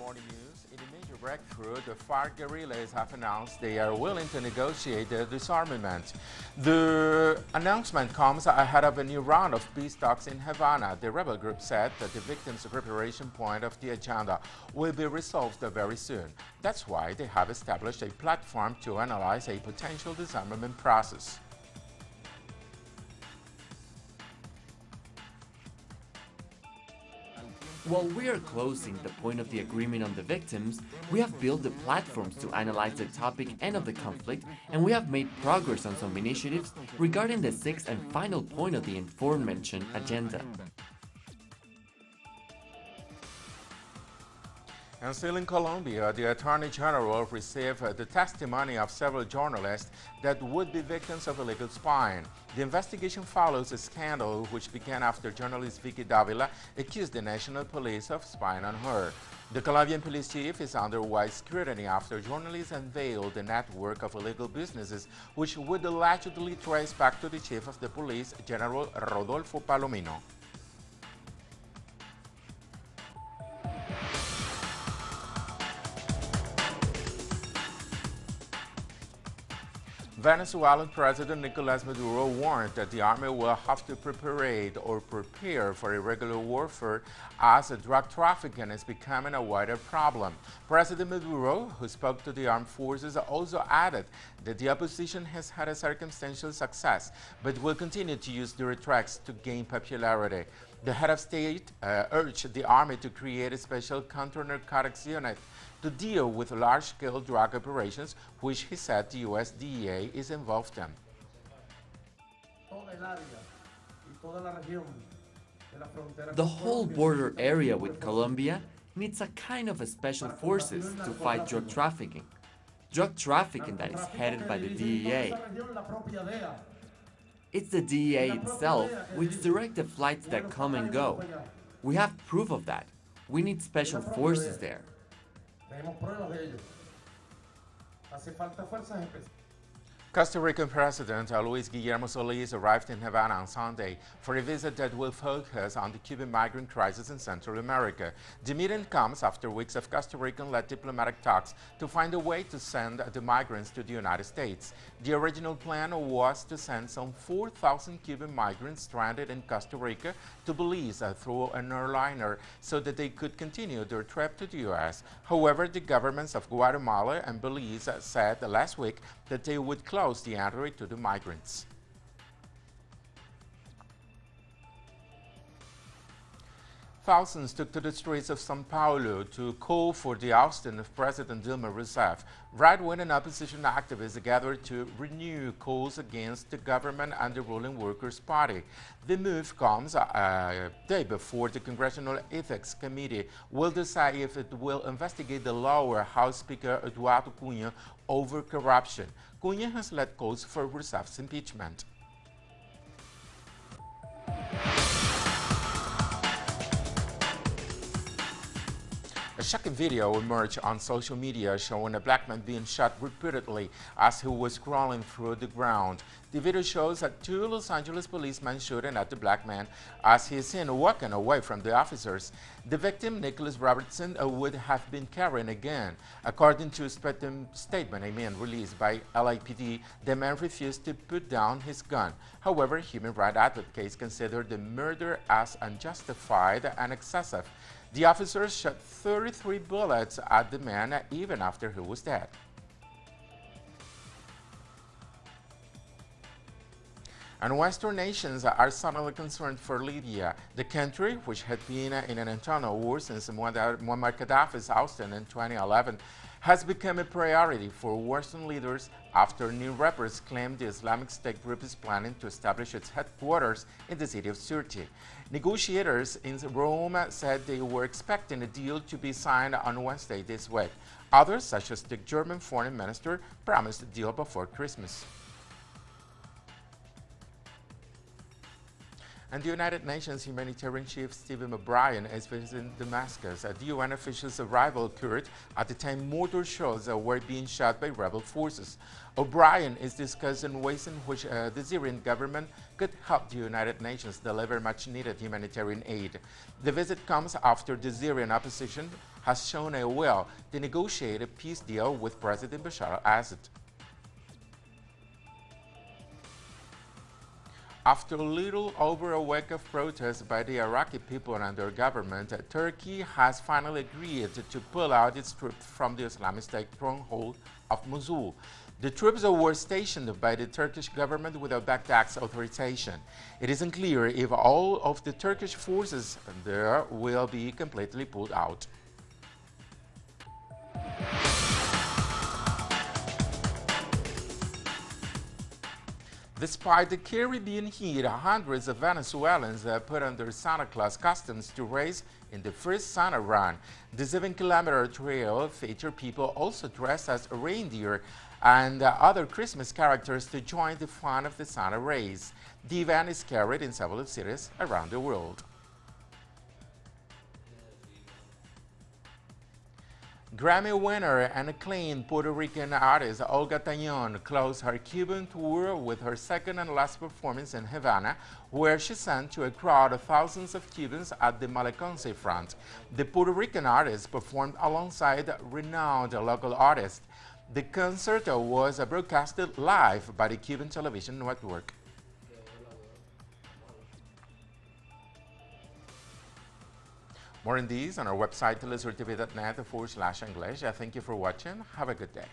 morning news. In a major breakthrough, the FARC guerrillas have announced they are willing to negotiate the disarmament. The announcement comes ahead of a new round of peace talks in Havana. The rebel group said that the victims' preparation point of the agenda will be resolved very soon. That's why they have established a platform to analyze a potential disarmament process. While we are closing the point of the agreement on the victims, we have built the platforms to analyze the topic end of the conflict, and we have made progress on some initiatives regarding the sixth and final point of the aforementioned agenda. And still in Colombia, the Attorney General received the testimony of several journalists that would be victims of illegal spying. The investigation follows a scandal which began after journalist Vicky Davila accused the national police of spying on her. The Colombian police chief is under wide scrutiny after journalists unveiled a network of illegal businesses which would allegedly trace back to the chief of the police, General Rodolfo Palomino. Venezuelan President Nicolas Maduro warned that the army will have to prepare for irregular warfare as drug trafficking is becoming a wider problem. President Maduro, who spoke to the armed forces, also added that the opposition has had a circumstantial success, but will continue to use their threats to gain popularity. The head of state urged the army to create a special counter-narcotics unit to deal with large-scale drug operations, which he said the U.S. DEA is involved in. The whole border area with Colombia needs a kind of a special forces to fight drug trafficking. Drug trafficking that is headed by the DEA. It's the DEA itself which directs the flights that come and go. We have proof of that. We need special forces there. Costa Rican President Luis Guillermo Solís arrived in Havana on Sunday for a visit that will focus on the Cuban migrant crisis in Central America. The meeting comes after weeks of Costa Rican-led diplomatic talks to find a way to send the migrants to the United States. The original plan was to send some 4,000 Cuban migrants stranded in Costa Rica to Belize through an airliner so that they could continue their trip to the U.S. However, the governments of Guatemala and Belize said last week that they would close the entry to the migrants. Thousands took to the streets of São Paulo to call for the ousting of President Dilma Rousseff. Right-wing and opposition activists gathered to renew calls against the government and the ruling Workers' Party. The move comes a day before the Congressional Ethics Committee will decide if it will investigate the lower House Speaker Eduardo Cunha over corruption. Cunha has led calls for Rousseff's impeachment. A shocking video emerged on social media showing a black man being shot repeatedly as he was crawling through the ground. The video shows that two Los Angeles policemen shooting at the black man as he is seen walking away from the officers. The victim, Nicholas Robertson, would have been carrying a gun. According to a statement released by LAPD, the man refused to put down his gun. However, human rights advocates consider the murder as unjustified and excessive. The officers shot 33 bullets at the man even after he was dead. And Western nations are suddenly concerned for Libya. The country, which had been in an internal war since Muammar Gaddafi's ousting in 2011, has become a priority for Western leaders after new rappers claimed the Islamic State group is planning to establish its headquarters in the city of Sirte. Negotiators in Rome said they were expecting a deal to be signed on Wednesday this week. Others, such as the German foreign minister, promised a deal before Christmas. And the United Nations humanitarian chief Stephen O'Brien is visiting Damascus. The UN officials' arrival occurred at the time mortar shells were being shot by rebel forces. O'Brien is discussing ways in which the Syrian government could help the United Nations deliver much-needed humanitarian aid. The visit comes after the Syrian opposition has shown a will to negotiate a peace deal with President Bashar al-Assad. After a little over a week of protests by the Iraqi people and their government, Turkey has finally agreed to pull out its troops from the Islamic State stronghold of Mosul. The troops were stationed by the Turkish government without Baghdad's authorization. It isn't clear if all of the Turkish forces there will be completely pulled out. Despite the Caribbean heat, hundreds of Venezuelans put on their Santa Claus costumes to race in the first Santa run. The 7-kilometer trail featured people also dressed as reindeer and other Christmas characters to join the fun of the Santa race. The event is carried in several cities around the world. Grammy winner and acclaimed Puerto Rican artist Olga Tañón closed her Cuban tour with her second and last performance in Havana, where she sang to a crowd of thousands of Cubans at the Malecón front. The Puerto Rican artist performed alongside renowned local artists. The concert was broadcasted live by the Cuban television network. More on these on our website telesurtv.net/English. Thank you for watching. Have a good day.